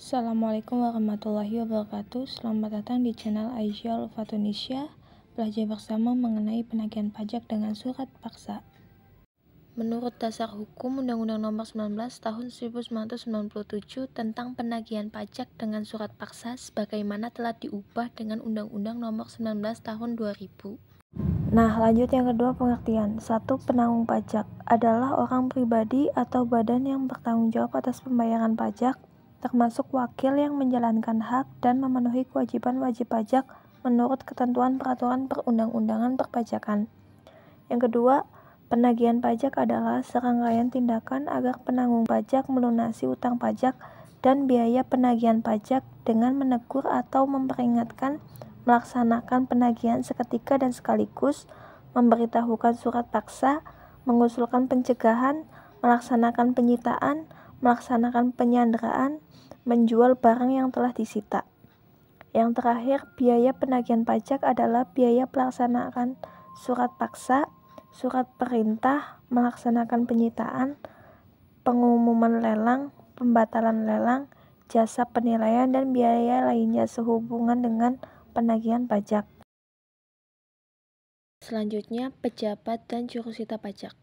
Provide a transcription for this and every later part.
Assalamualaikum warahmatullahi wabarakatuh. Selamat datang di channel Aisyah Fatunisya. Belajar bersama mengenai penagihan pajak dengan surat paksa. Menurut Dasar Hukum Undang-Undang Nomor 19 Tahun 1997 tentang penagihan pajak dengan surat paksa sebagaimana telah diubah dengan Undang-Undang Nomor 19 Tahun 2000. Nah, lanjut yang kedua pengertian. 1. Penanggung pajak adalah orang pribadi atau badan yang bertanggung jawab atas pembayaran pajak, termasuk wakil yang menjalankan hak dan memenuhi kewajiban wajib pajak menurut ketentuan peraturan perundang-undangan perpajakan. Yang kedua, penagihan pajak adalah serangkaian tindakan agar penanggung pajak melunasi utang pajak dan biaya penagihan pajak dengan menegur atau memperingatkan, melaksanakan penagihan seketika dan sekaligus, memberitahukan surat paksa, mengusulkan pencegahan, melaksanakan penyitaan, melaksanakan penyanderaan, menjual barang yang telah disita. Yang terakhir, biaya penagihan pajak adalah biaya pelaksanaan surat paksa, surat perintah, melaksanakan penyitaan, pengumuman lelang, pembatalan lelang, jasa penilaian, dan biaya lainnya sehubungan dengan penagihan pajak. Selanjutnya, pejabat dan jurusita pajak.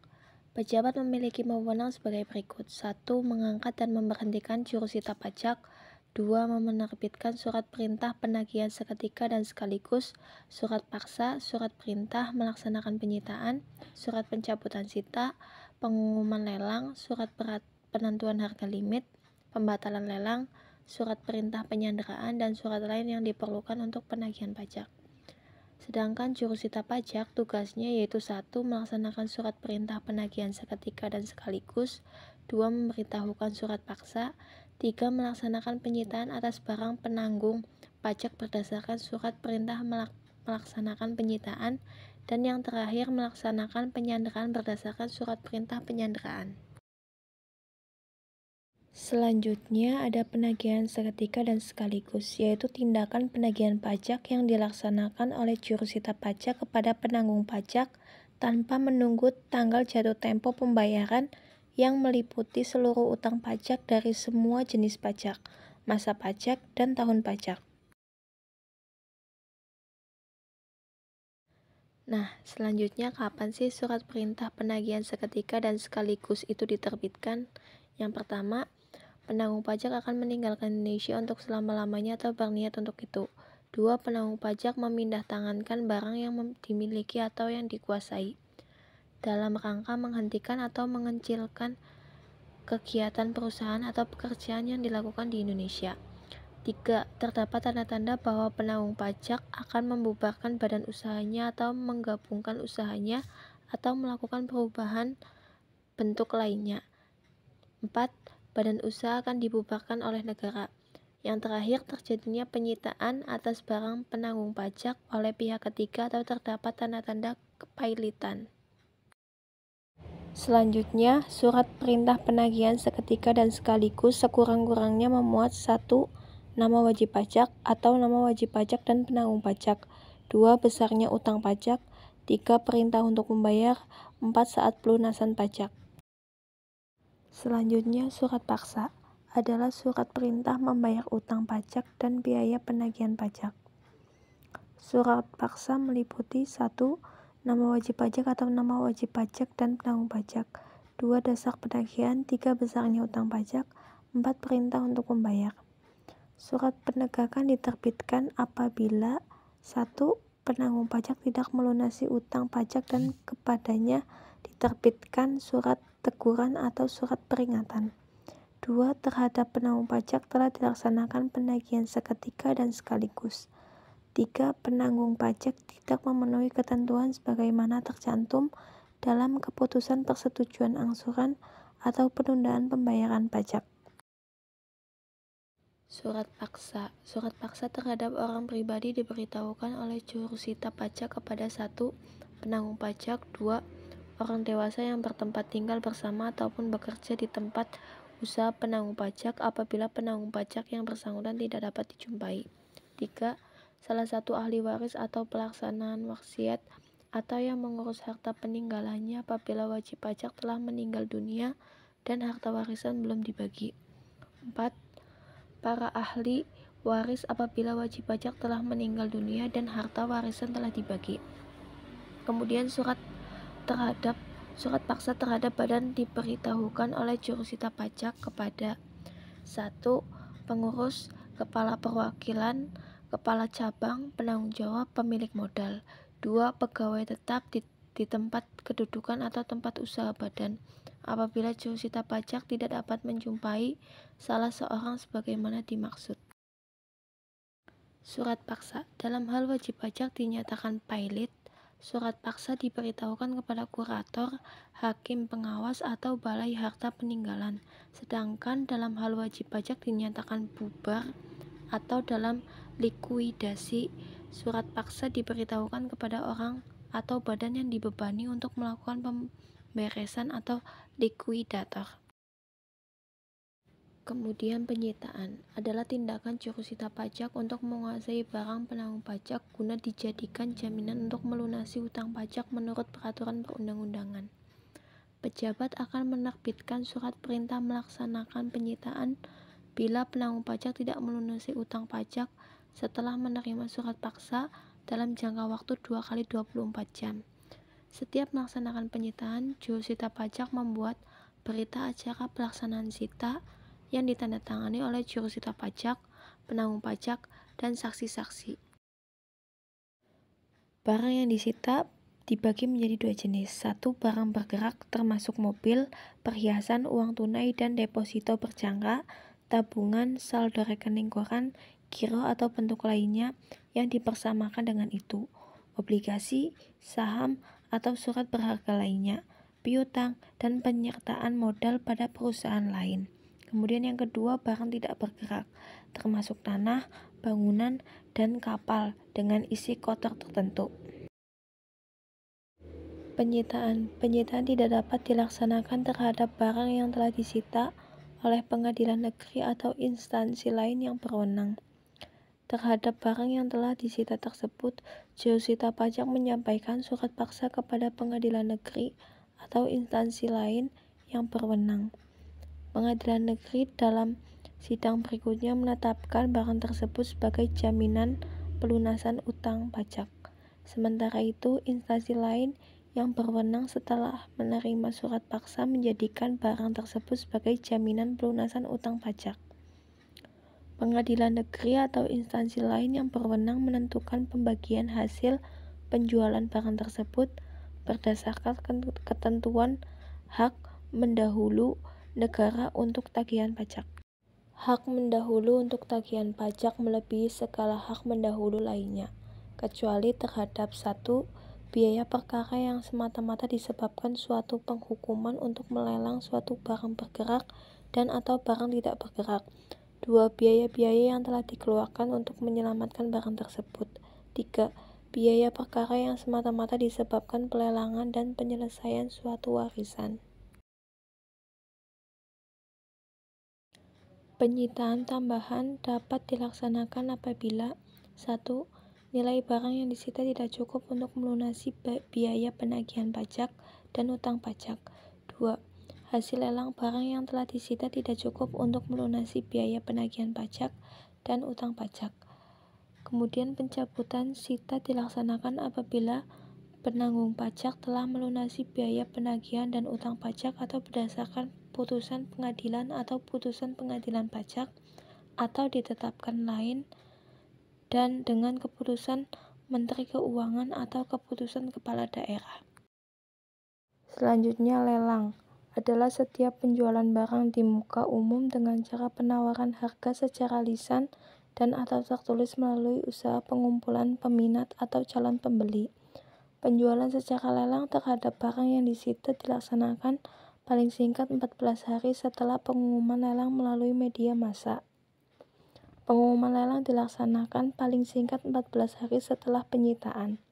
Pejabat memiliki wewenang sebagai berikut. 1. Mengangkat dan memberhentikan jurusita pajak. 2. Menerbitkan surat perintah penagihan seketika dan sekaligus, surat paksa, surat perintah melaksanakan penyitaan, surat pencabutan sita, pengumuman lelang, surat penentuan harga limit, pembatalan lelang, surat perintah penyanderaan, dan surat lain yang diperlukan untuk penagihan pajak. Sedangkan jurusita pajak tugasnya yaitu 1. Melaksanakan surat perintah penagihan seketika dan sekaligus, 2. Memberitahukan surat paksa, 3. Melaksanakan penyitaan atas barang penanggung pajak berdasarkan surat perintah melaksanakan penyitaan, dan yang terakhir melaksanakan penyanderaan berdasarkan surat perintah penyanderaan. Selanjutnya ada penagihan seketika dan sekaligus, yaitu tindakan penagihan pajak yang dilaksanakan oleh jurusita pajak kepada penanggung pajak tanpa menunggu tanggal jatuh tempo pembayaran yang meliputi seluruh utang pajak dari semua jenis pajak, masa pajak, dan tahun pajak. Nah, selanjutnya kapan sih surat perintah penagihan seketika dan sekaligus itu diterbitkan? Yang pertama, penanggung pajak akan meninggalkan Indonesia untuk selama-lamanya atau berniat untuk itu. 2. Penanggung pajak memindahtangankan barang yang dimiliki atau yang dikuasai dalam rangka menghentikan atau mengecilkan kegiatan perusahaan atau pekerjaan yang dilakukan di Indonesia. 3. Terdapat tanda-tanda bahwa penanggung pajak akan membubarkan badan usahanya atau menggabungkan usahanya atau melakukan perubahan bentuk lainnya. 4. Badan usaha akan dibubarkan oleh negara. Yang terakhir, terjadinya penyitaan atas barang penanggung pajak oleh pihak ketiga atau terdapat tanda-tanda kepailitan. Selanjutnya, surat perintah penagihan seketika dan sekaligus sekurang-kurangnya memuat 1. Nama wajib pajak atau nama wajib pajak dan penanggung pajak. 2. Besarnya utang pajak. 3. Perintah untuk membayar. 4. Saat pelunasan pajak. Selanjutnya, surat paksa adalah surat perintah membayar utang pajak dan biaya penagihan pajak. Surat paksa meliputi 1. Nama wajib pajak atau nama wajib pajak dan penanggung pajak. 2. Dasar penagihan. 3. Besarnya utang pajak. 4. Perintah untuk membayar. Surat penegakan diterbitkan apabila 1. Penanggung pajak tidak melunasi utang pajak dan kepadanya diterbitkan surat teguran atau surat peringatan. 2. Terhadap penanggung pajak telah dilaksanakan penagihan seketika dan sekaligus. 3. Penanggung pajak tidak memenuhi ketentuan sebagaimana tercantum dalam keputusan persetujuan angsuran atau penundaan pembayaran pajak. Surat paksa. Surat paksa terhadap orang pribadi diberitahukan oleh jurusita pajak kepada 1. Penanggung pajak. 2. Orang dewasa yang bertempat tinggal bersama ataupun bekerja di tempat usaha penanggung pajak apabila penanggung pajak yang bersangkutan tidak dapat dijumpai. 3. Salah satu ahli waris atau pelaksanaan wasiat atau yang mengurus harta peninggalannya apabila wajib pajak telah meninggal dunia dan harta warisan belum dibagi. 4. para ahli waris apabila wajib pajak telah meninggal dunia dan harta warisan telah dibagi. Kemudian surat paksa terhadap badan diberitahukan oleh jurusita pajak kepada 1. Pengurus, kepala perwakilan, kepala cabang, penanggung jawab, pemilik modal. 2. Pegawai tetap di tempat kedudukan atau tempat usaha badan. Apabila jurusita pajak tidak dapat menjumpai salah seorang sebagaimana dimaksud. Surat paksa. Dalam hal wajib pajak dinyatakan pailit, surat paksa diberitahukan kepada kurator, hakim pengawas, atau balai harta peninggalan. Sedangkan dalam hal wajib pajak dinyatakan bubar atau dalam likuidasi, surat paksa diberitahukan kepada orang atau badan yang dibebani untuk melakukan pemberesan atau likuidator. Kemudian penyitaan adalah tindakan jurusita pajak untuk menguasai barang penanggung pajak guna dijadikan jaminan untuk melunasi hutang pajak menurut peraturan perundang-undangan. Pejabat akan menerbitkan surat perintah melaksanakan penyitaan bila penanggung pajak tidak melunasi hutang pajak setelah menerima surat paksa dalam jangka waktu 2 kali 24 jam. Setiap melaksanakan penyitaan, jurusita pajak membuat berita acara pelaksanaan sita yang ditandatangani oleh jurusita pajak, penanggung pajak, dan saksi-saksi. Barang yang disita dibagi menjadi 2 jenis. 1. Barang bergerak termasuk mobil, perhiasan, uang tunai, dan deposito berjangka, tabungan, saldo rekening koran, giro atau bentuk lainnya yang dipersamakan dengan itu, obligasi, saham, atau surat berharga lainnya, piutang, dan penyertaan modal pada perusahaan lain. Kemudian yang kedua, barang tidak bergerak, termasuk tanah, bangunan, dan kapal dengan isi kotor tertentu. Penyitaan tidak dapat dilaksanakan terhadap barang yang telah disita oleh pengadilan negeri atau instansi lain yang berwenang. Terhadap barang yang telah disita tersebut, jurusita pajak menyampaikan surat paksa kepada pengadilan negeri atau instansi lain yang berwenang. Pengadilan negeri dalam sidang berikutnya menetapkan barang tersebut sebagai jaminan pelunasan utang pajak. Sementara itu, instansi lain yang berwenang setelah menerima surat paksa menjadikan barang tersebut sebagai jaminan pelunasan utang pajak. Pengadilan negeri atau instansi lain yang berwenang menentukan pembagian hasil penjualan barang tersebut berdasarkan ketentuan hak mendahulu negara untuk tagihan pajak. Hak mendahulu untuk tagihan pajak melebihi segala hak mendahulu lainnya, kecuali terhadap 1. Biaya perkara yang semata-mata disebabkan suatu penghukuman untuk melelang suatu barang bergerak dan atau barang tidak bergerak. 2. Biaya-biaya yang telah dikeluarkan untuk menyelamatkan barang tersebut. 3. Biaya perkara yang semata-mata disebabkan pelelangan dan penyelesaian suatu warisan. Penyitaan tambahan dapat dilaksanakan apabila 1. Nilai barang yang disita tidak cukup untuk melunasi biaya penagihan pajak dan utang pajak. 2. Hasil lelang barang yang telah disita tidak cukup untuk melunasi biaya penagihan pajak dan utang pajak. Kemudian pencabutan sita dilaksanakan apabila penanggung pajak telah melunasi biaya penagihan dan utang pajak atau berdasarkan putusan pengadilan atau putusan pengadilan pajak atau ditetapkan lain dan dengan keputusan Menteri Keuangan atau keputusan kepala daerah. Selanjutnya, lelang adalah setiap penjualan barang di muka umum dengan cara penawaran harga secara lisan dan atau tertulis melalui usaha pengumpulan peminat atau calon pembeli. Penjualan secara lelang terhadap barang yang disita dilaksanakan paling singkat 14 hari setelah pengumuman lelang melalui media massa. Pengumuman lelang dilaksanakan paling singkat 14 hari setelah penyitaan.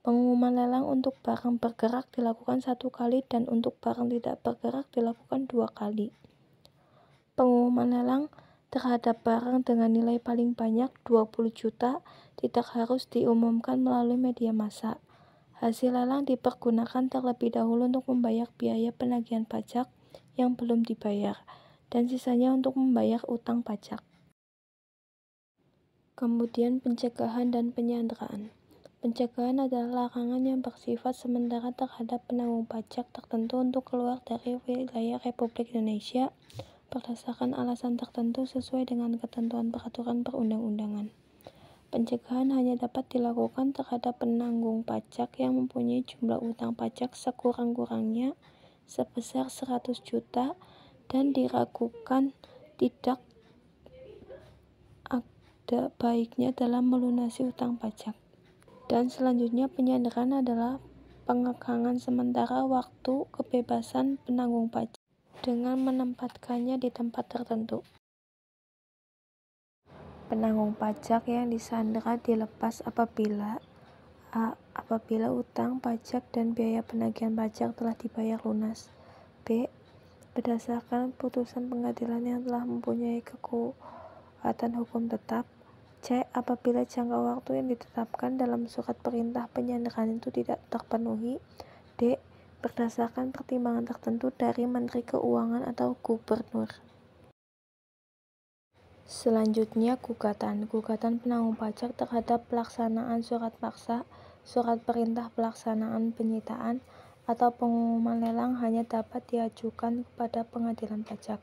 Pengumuman lelang untuk barang bergerak dilakukan 1 kali dan untuk barang tidak bergerak dilakukan 2 kali. Pengumuman lelang terhadap barang dengan nilai paling banyak 20 juta tidak harus diumumkan melalui media massa. Hasil lelang dipergunakan terlebih dahulu untuk membayar biaya penagihan pajak yang belum dibayar, dan sisanya untuk membayar utang pajak. Kemudian pencegahan dan penyanderaan. Pencegahan adalah larangan yang bersifat sementara terhadap penanggung pajak tertentu untuk keluar dari wilayah Republik Indonesia berdasarkan alasan tertentu sesuai dengan ketentuan peraturan perundang-undangan. Pencegahan hanya dapat dilakukan terhadap penanggung pajak yang mempunyai jumlah utang pajak sekurang-kurangnya sebesar 100 juta dan diragukan tidak ada baiknya dalam melunasi utang pajak. Dan selanjutnya penyanderaan adalah pengekangan sementara waktu kebebasan penanggung pajak dengan menempatkannya di tempat tertentu. Penanggung pajak yang disandera dilepas apabila a. Apabila utang pajak dan biaya penagihan pajak telah dibayar lunas. B. Berdasarkan putusan pengadilan yang telah mempunyai kekuatan hukum tetap. C. Apabila jangka waktu yang ditetapkan dalam surat perintah penyanderaan itu tidak terpenuhi. D. Berdasarkan pertimbangan tertentu dari Menteri Keuangan atau Gubernur. Selanjutnya gugatan. Gugatan penanggung pajak terhadap pelaksanaan surat paksa, surat perintah pelaksanaan penyitaan, atau pengumuman lelang hanya dapat diajukan kepada pengadilan pajak.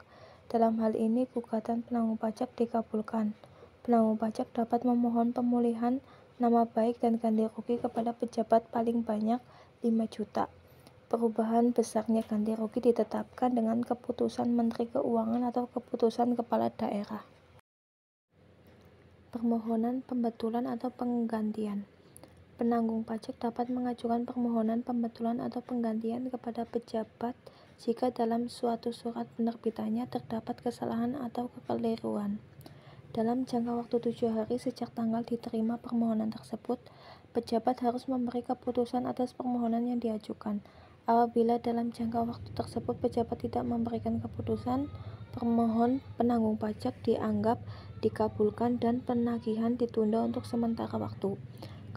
Dalam hal ini gugatan penanggung pajak dikabulkan. Penanggung pajak dapat memohon pemulihan nama baik dan ganti rugi kepada pejabat paling banyak 5 juta. Perubahan besarnya ganti rugi ditetapkan dengan keputusan Menteri Keuangan atau keputusan Kepala Daerah. Permohonan pembetulan atau penggantian. Penanggung pajak dapat mengajukan permohonan pembetulan atau penggantian kepada pejabat jika dalam suatu surat penerbitannya terdapat kesalahan atau kekeliruan. Dalam jangka waktu 7 hari sejak tanggal diterima permohonan tersebut, pejabat harus memberi keputusan atas permohonan yang diajukan. Apabila dalam jangka waktu tersebut pejabat tidak memberikan keputusan, permohon penanggung pajak dianggap dikabulkan dan penagihan ditunda untuk sementara waktu.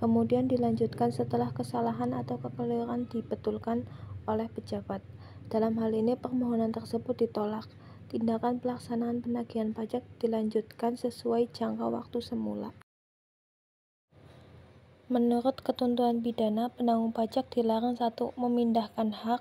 Kemudian dilanjutkan setelah kesalahan atau kekeliruan dibetulkan oleh pejabat. Dalam hal ini permohonan tersebut ditolak. Tindakan pelaksanaan penagihan pajak dilanjutkan sesuai jangka waktu semula. Menurut ketentuan pidana, penanggung pajak dilarang 1. Memindahkan hak,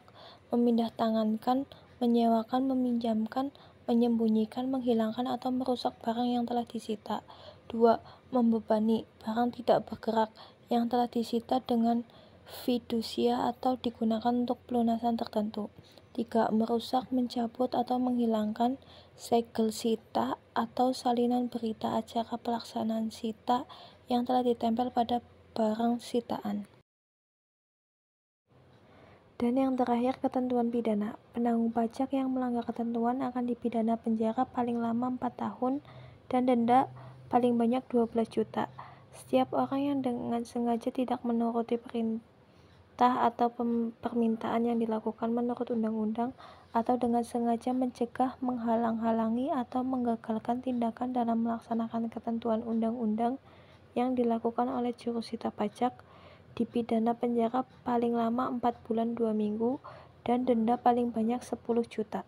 memindahtangankan, menyewakan, meminjamkan, menyembunyikan, menghilangkan, atau merusak barang yang telah disita. 2. Membebani barang tidak bergerak yang telah disita dengan fidusia atau digunakan untuk pelunasan tertentu. 3. Merusak, mencabut, atau menghilangkan segel sita atau salinan berita acara pelaksanaan sita yang telah ditempel pada barang sitaan. Dan yang terakhir ketentuan pidana. Penanggung pajak yang melanggar ketentuan akan dipidana penjara paling lama 4 tahun dan denda paling banyak 12 juta. Setiap orang yang dengan sengaja tidak menuruti perintah atau permintaan yang dilakukan menurut undang-undang atau dengan sengaja mencegah, menghalang-halangi, atau menggagalkan tindakan dalam melaksanakan ketentuan undang-undang yang dilakukan oleh jurusita pajak dipidana penjara paling lama 4 bulan 2 minggu dan denda paling banyak 10 juta.